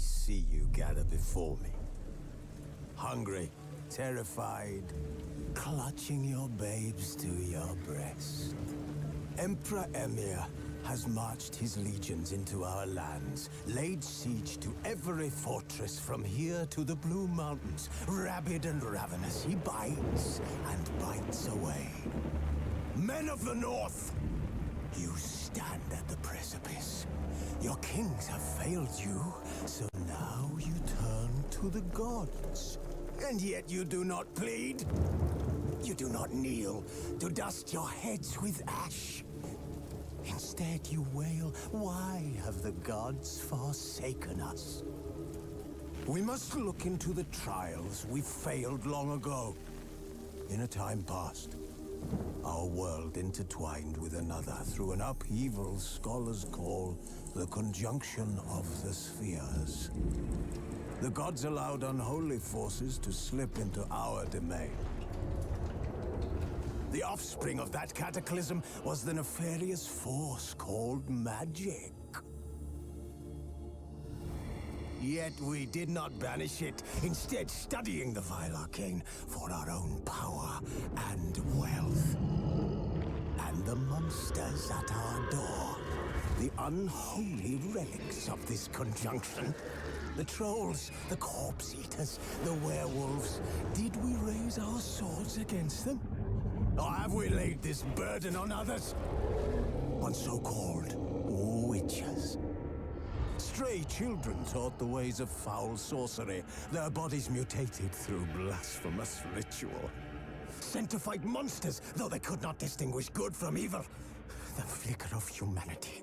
see you gather before me. Hungry, terrified, clutching your babes to your breast. Emperor Emir has marched his legions into our lands, laid siege to every fortress from here to the Blue Mountains. Rabid and ravenous, he bites and bites away. Men of the North, you stand at the precipice. Your kings have failed you, so now you turn to the gods. And yet you do not plead. You do not kneel to dust your heads with ash. Instead you wail, why have the gods forsaken us? We must look into the trials we failed long ago. In a time past, our world intertwined with another through an upheaval scholars call the conjunction of the spheres. The gods allowed unholy forces to slip into our domain. The offspring of that cataclysm was the nefarious force called magic. Yet we did not banish it, instead studying the vile arcane for our own power and wealth. And the monsters at our door, the unholy relics of this conjunction. The trolls, the corpse eaters, the werewolves. Did we raise our swords against them? Or have we laid this burden on others? On so-called witches. Stray children taught the ways of foul sorcery, their bodies mutated through blasphemous ritual. Sent to fight monsters, though they could not distinguish good from evil. The flicker of humanity,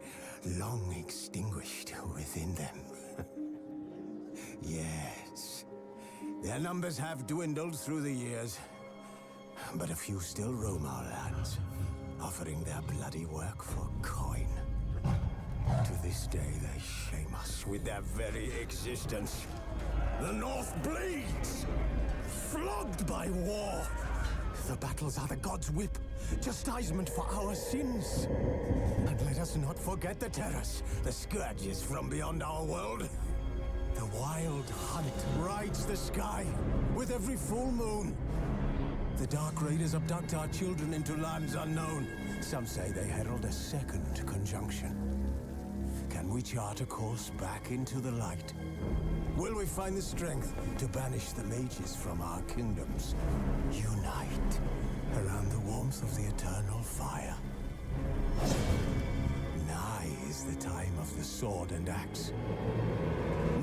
long extinguished within them. Yes, their numbers have dwindled through the years. But a few still roam our lands, offering their bloody work for coin. To this day, they shame us with their very existence. The North bleeds, flogged by war. The battles are the gods' whip, chastisement for our sins. And let us not forget the terrors, the scourges from beyond our world. The wild hunt rides the sky with every full moon. The Dark Raiders abduct our children into lands unknown. Some say they herald a second conjunction. Can we chart a course back into the light? Will we find the strength to banish the mages from our kingdoms? Unite around the warmth of the eternal fire. Nigh is the time of the sword and axe.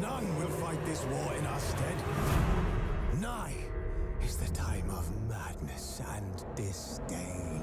None will fight this war in our stead. Nigh is the time of madness and disdain.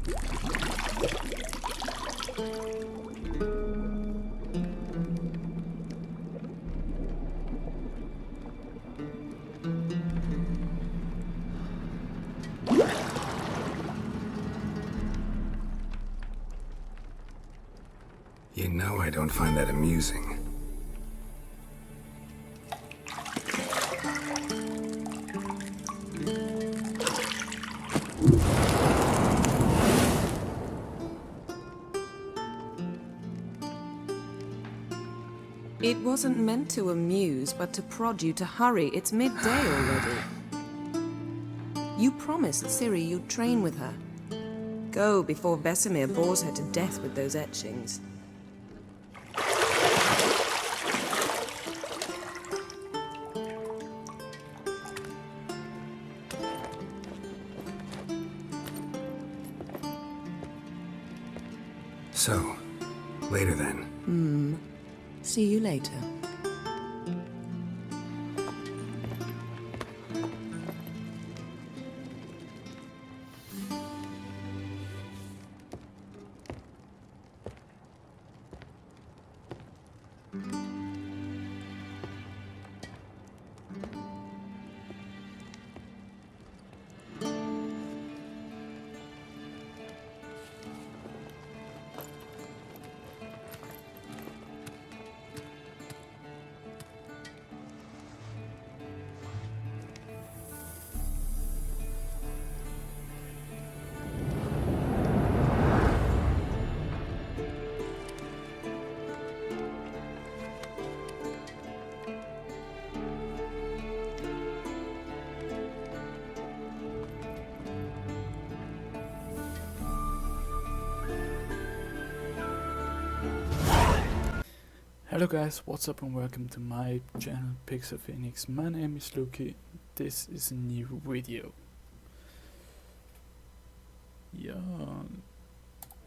You know I don't find that amusing. It wasn't meant to amuse, but to prod you to hurry. It's midday already. You promised Ciri you'd train with her. Go before Vesemir bores her to death with those etchings. So, later then. See you later. Hello guys, what's up and welcome to my channel pixel.phoenix. My name is Luki. This is a new video. Ja, hallo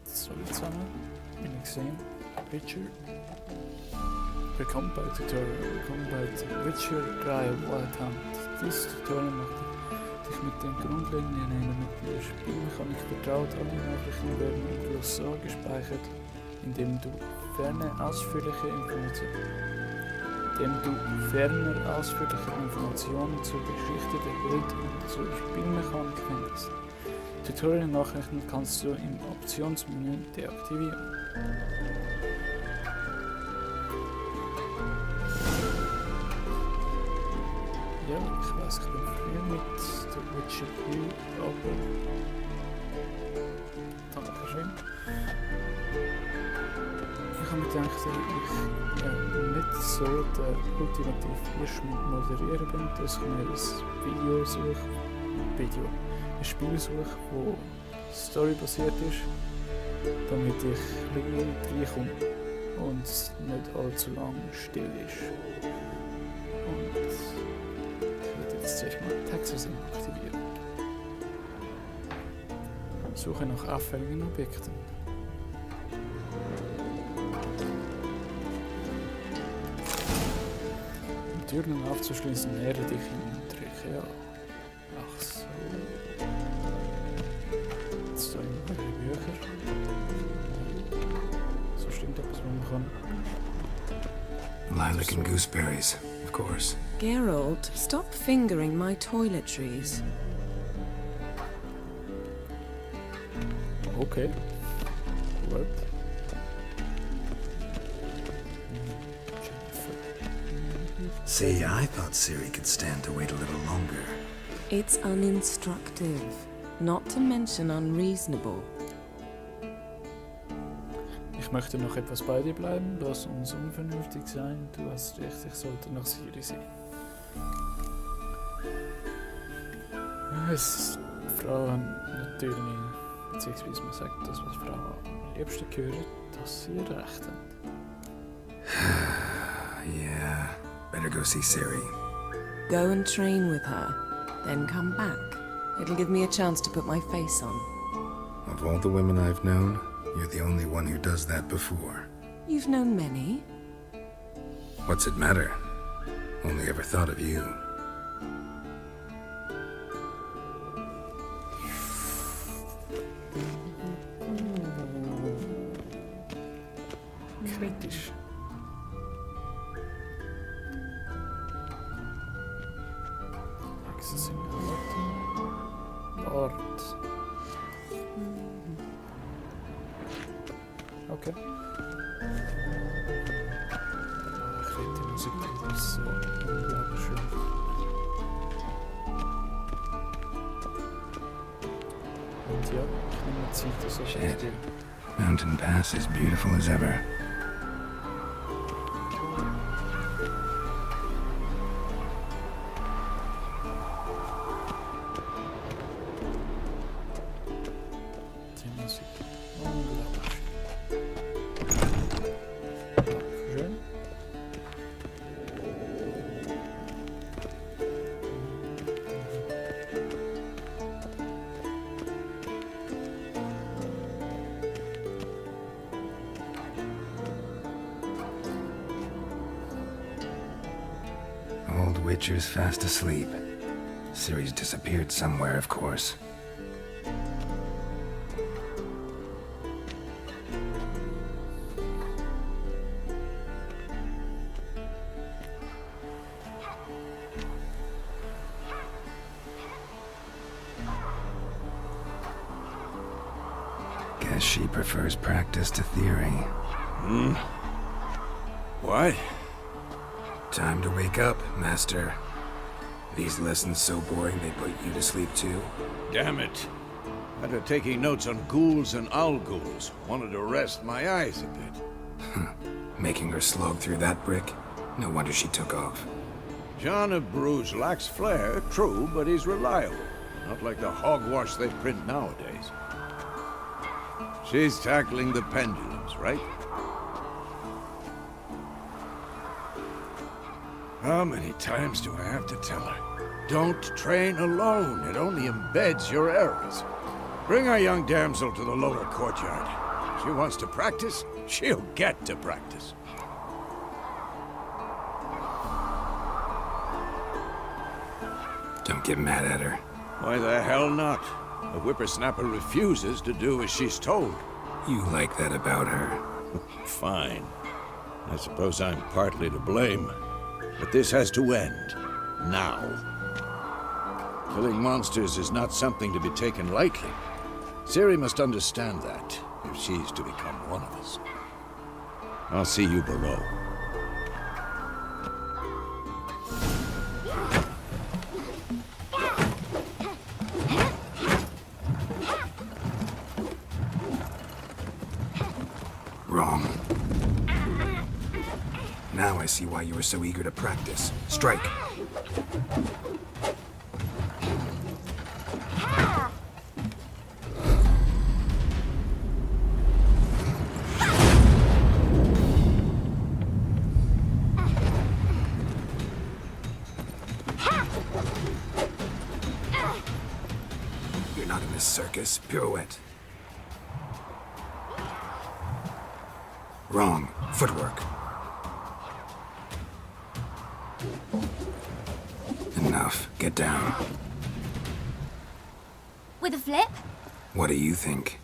zusammen, bin ich gesehen, Witcher. Willkommen bei Tutorial, willkommen bei Witcher 3 Wild Hunt. Dieses Tutorial macht dich mit den grundlegenden Elementen der Spielmechanik vertraut. Alle Nachrichten werden im Glossar gespeichert, indem du ferner ausführliche Informationen zur Geschichte der Welt und zur Spielmechanik findest. Tutorial-Nachrichten kannst du im Optionsmenü deaktivieren. Ja, ich weiß, ich bin früher mit der Witcher 3, aber Dankeschön. Ich habe mir gedacht, dass ich nicht so der ultimative Moderieren bin, dass ich mir ein Spiel suche, das storybasiert ist, damit ich ein bisschen reinkomme und es nicht allzu lang still ist. Und ich werde jetzt zuerst mal Texas aktivieren. Suche nach auffälligen Objekten. Türen aufzuschließen, nähere dich in Trachea. Ach so. Jetzt da irgendwelche Bücher. So stimmt etwas, was man kann. Lilac and gooseberries, of course. Geralt, stop fingering my toiletries. Okay. What? See, I thought Ciri could stand to wait a little longer. It's uninstructive, not to mention unreasonable. Ich möchte noch etwas bei dir bleiben, lass uns unvernünftig sein. Du hast recht, ich sollte nach Ciri sehen. Es Frauen natürlich, beziehungsweise man sagt das, was Frauen am liebsten hören, dass sie recht haben. Yeah, better go see Ciri. Go and train with her, then come back. It'll give me a chance to put my face on. Of all the women I've known, you're the only one who does that before. You've known many. What's it matter? Only ever thought of you. Englisch. Accessing Art. Okay. Ich finde die Musik wieder so unglaublich schön. Und ja, ich nehme Zeit, das ist Shit. Mountain Pass is beautiful as ever. Die Musik. Unglaublich schön. Old Witcher's fast asleep. Ciri's disappeared somewhere, of course. Guess she prefers practice to theory. What? Time to wake up, Master. These lessons so boring they put you to sleep too? Damn it. After taking notes on ghouls and owl-ghouls, wanted to rest my eyes a bit. Making her slog through that brick? No wonder she took off. John of Bruges lacks flair, true, but he's reliable. Not like the hogwash they print nowadays. She's tackling the pendulums, right? How many times do I have to tell her? Don't train alone. It only embeds your errors. Bring our young damsel to the lower courtyard. She wants to practice, she'll get to practice. Don't get mad at her. Why the hell not? The whippersnapper refuses to do as she's told. You like that about her. Fine. I suppose I'm partly to blame. But this has to end. Now. Killing monsters is not something to be taken lightly. Ciri must understand that, if she's to become one of us. I'll see you below. Wrong. Now I see why you were so eager to practice. Strike. You're not in this circus. Pirouette. Wrong. Footwork. Enough. Get down. With a flip? What do you think?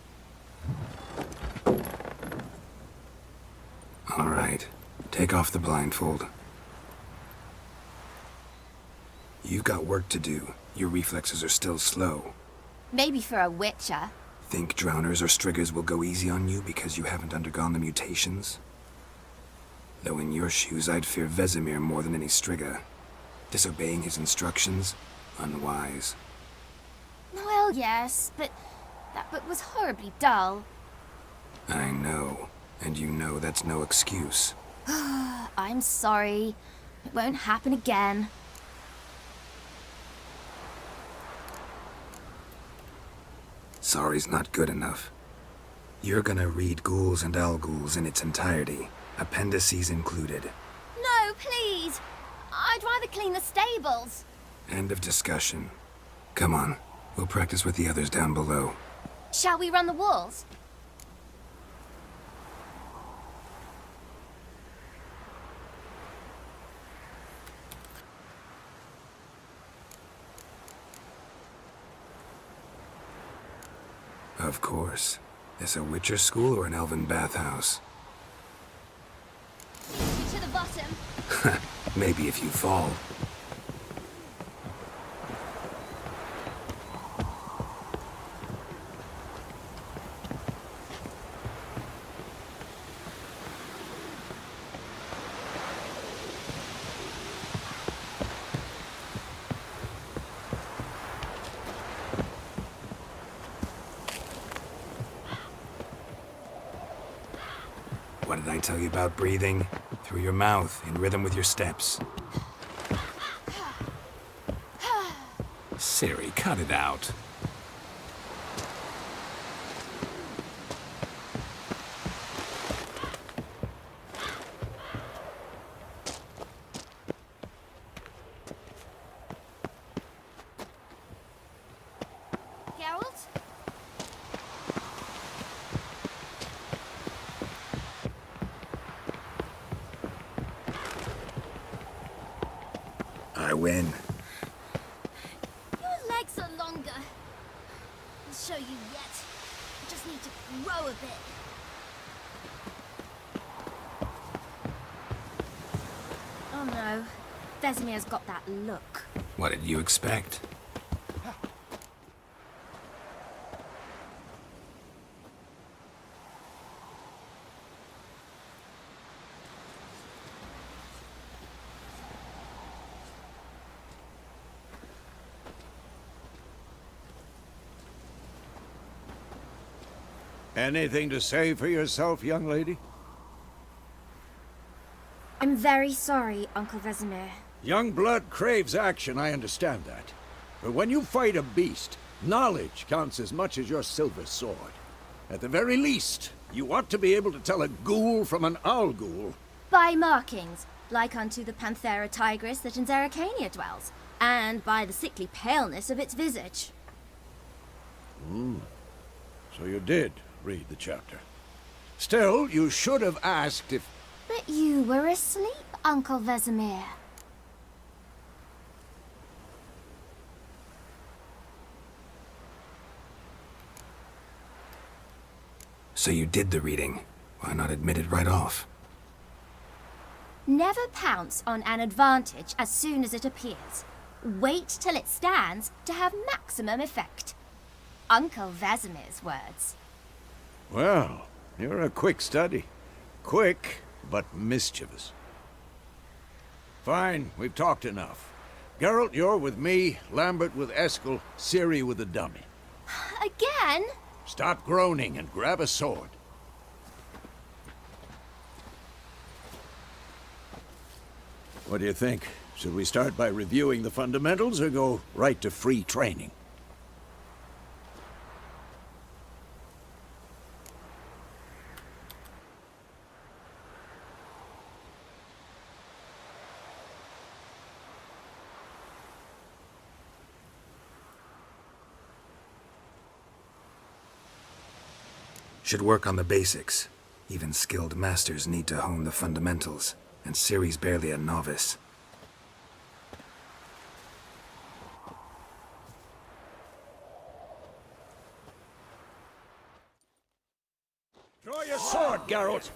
All right. Take off the blindfold. You've got work to do. Your reflexes are still slow. Maybe for a witcher. Think drowners or striggers will go easy on you because you haven't undergone the mutations? Though in your shoes, I'd fear Vesemir more than any strigger. Disobeying his instructions? Unwise. Well, yes, but that book was horribly dull. I know. And you know that's no excuse. I'm sorry. It won't happen again. Sorry's not good enough. You're gonna read Ghouls and Owl-Ghouls in its entirety, appendices included. No, please. I'd rather clean the stables. End of discussion. Come on, we'll practice with the others down below. Shall we run the walls? Of course. This a Witcher school or an elven bathhouse? bottom. Maybe if you fall. What did I tell you about breathing? Through your mouth, in rhythm with your steps. Siri, cut it out. Geralt? I win. Your legs are longer. I'll show you yet. I just need to grow a bit. Oh no. Vesemir's got that look. What did you expect? Anything to say for yourself, young lady? I'm very sorry, Uncle Vesemir. Young blood craves action, I understand that. But when you fight a beast, knowledge counts as much as your silver sword. At the very least, you ought to be able to tell a ghoul from an owl ghoul. By markings, like unto the Panthera tigris that in Zerrikania dwells, and by the sickly paleness of its visage. So you did read the chapter. Still, you should have asked if... But you were asleep, Uncle Vesemir. So you did the reading. Why not admit it right off? Never pounce on an advantage as soon as it appears. Wait till it stands to have maximum effect. Uncle Vesemir's words. Well, you're a quick study. Quick, but mischievous. Fine, we've talked enough. Geralt, you're with me, Lambert with Eskel, Ciri with the dummy. Again? Stop groaning and grab a sword. What do you think? Should we start by reviewing the fundamentals or go right to free training? Should work on the basics. Even skilled masters need to hone the fundamentals, and Ciri's barely a novice. Draw your sword, Geralt!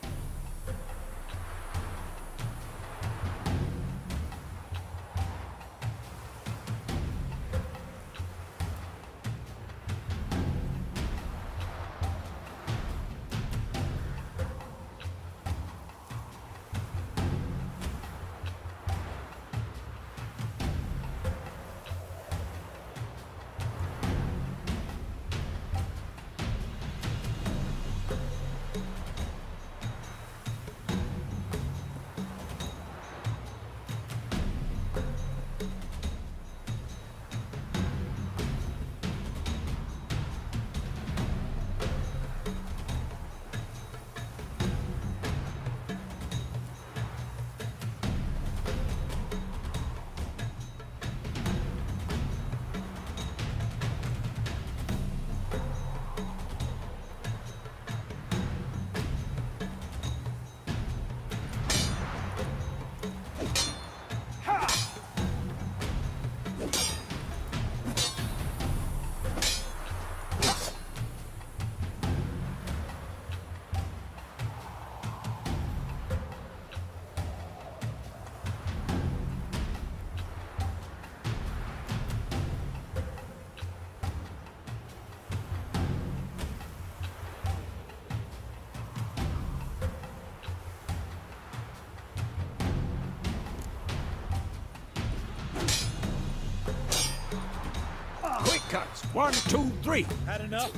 cuts. 1, 2, 3. Had enough?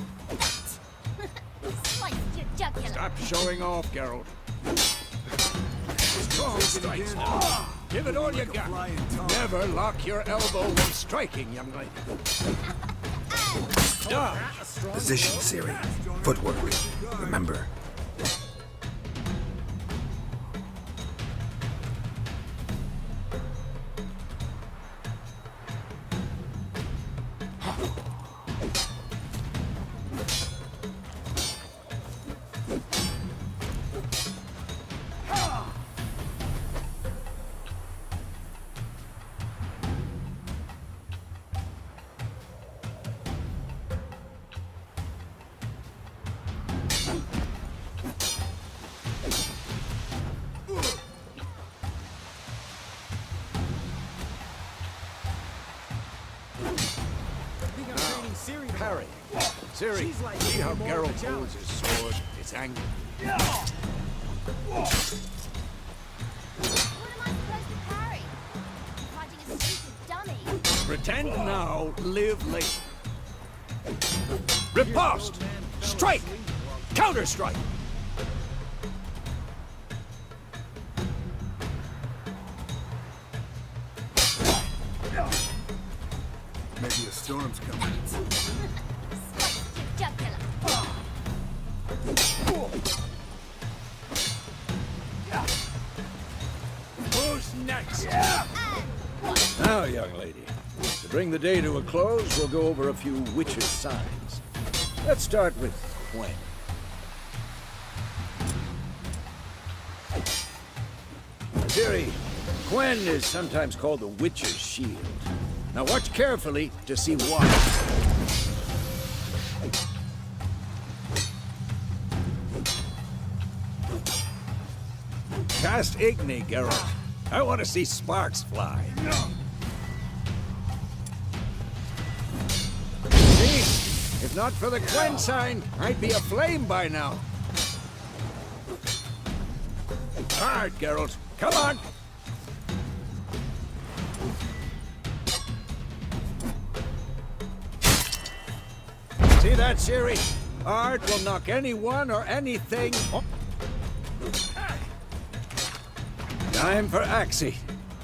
Sliced your jugular. Stop showing off, Geralt. Strong strikes now. Give it all you got. Never lock your elbow when striking, young lady. Dodge. Position, Siri. Footwork. Remember. Parry. Siri, see how Geralt pulls his sword? It's angry. What am I supposed to parry? Fighting a stupid dummy. Pretend now, live later. Riposte! Strike! Counter-strike! Maybe a storm's coming. Sliced your jugular. Who's next? And Now, young lady, to bring the day to a close, we'll go over a few witches' signs. Let's start with Gwen. Ciri, Gwen is sometimes called the Witcher's Shield. Now watch carefully to see why. Cast Igni, Geralt. I want to see sparks fly. See? If not for the Gwen sign, I'd be aflame by now. Hard, Geralt. Come on! See that, Ciri? Art will knock anyone or anything. Time for Axie.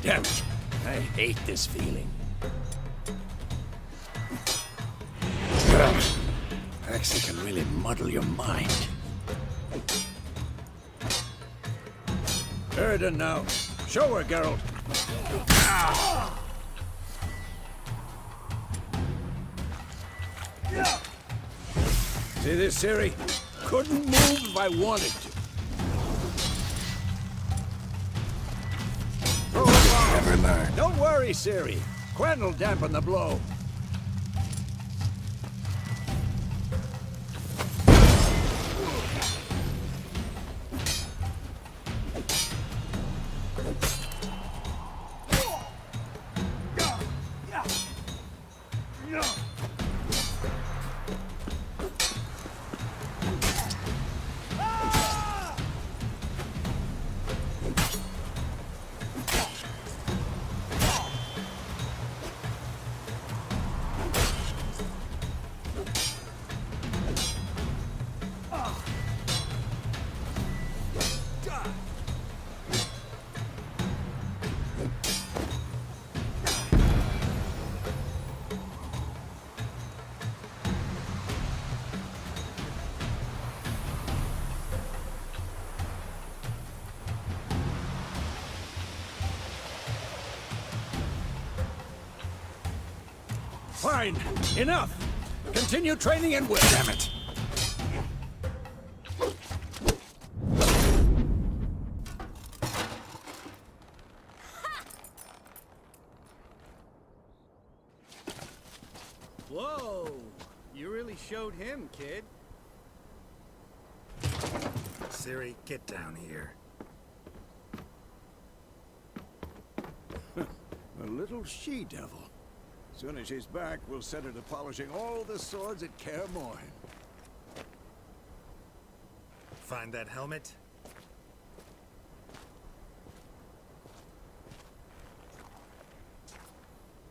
Damn it. I hate this feeling. Axie can really muddle your mind. Erden now. Show her, Geralt. See this, Ciri? Couldn't move if I wanted to. Throw a bomb. Never learn. Don't worry, Ciri. Gwen will dampen the blow. Fine. Enough. Continue training and will. Damn it. Whoa! You really showed him, kid. Ciri, get down here. A little she-devil. Soon as she's back, we'll set her to polishing all the swords at Kaer Morhen. Find that helmet?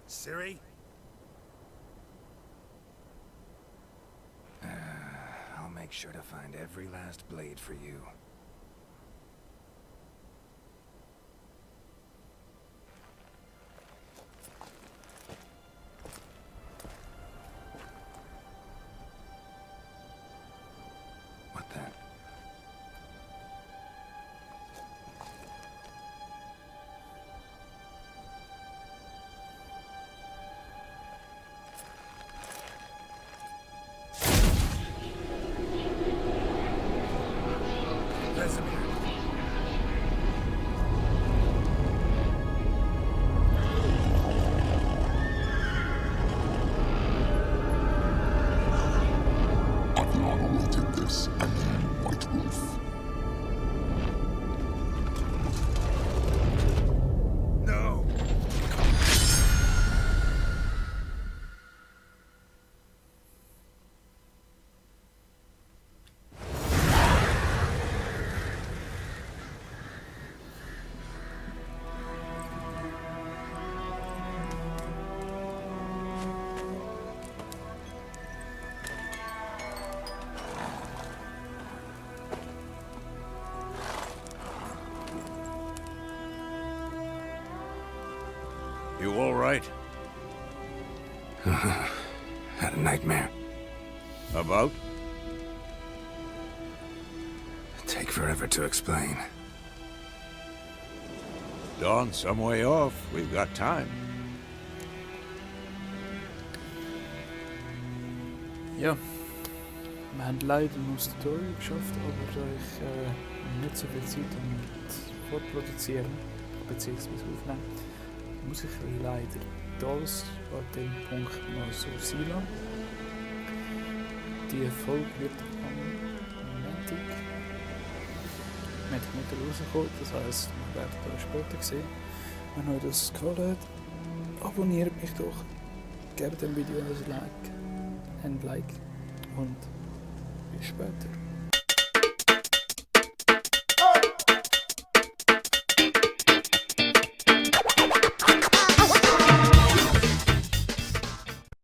Ciri? sure to find every last blade for you. What then? You all right? Had a nightmare. About? Take forever to explain. Dawn's some way off. We've got time. Ja, wir haben leider noch das Tutorial geschafft, aber da ich nicht so viel Zeit habe mit Vorproduzieren bzw. Aufnehmen, muss ich leider das an dem Punkt noch so sein lassen. Die Folge wird am Montag nicht rauskommen, das heisst, wir werden das später sehen. Wenn euch das gefallen hat, abonniert mich doch, gebt dem Video ein Like und bis später.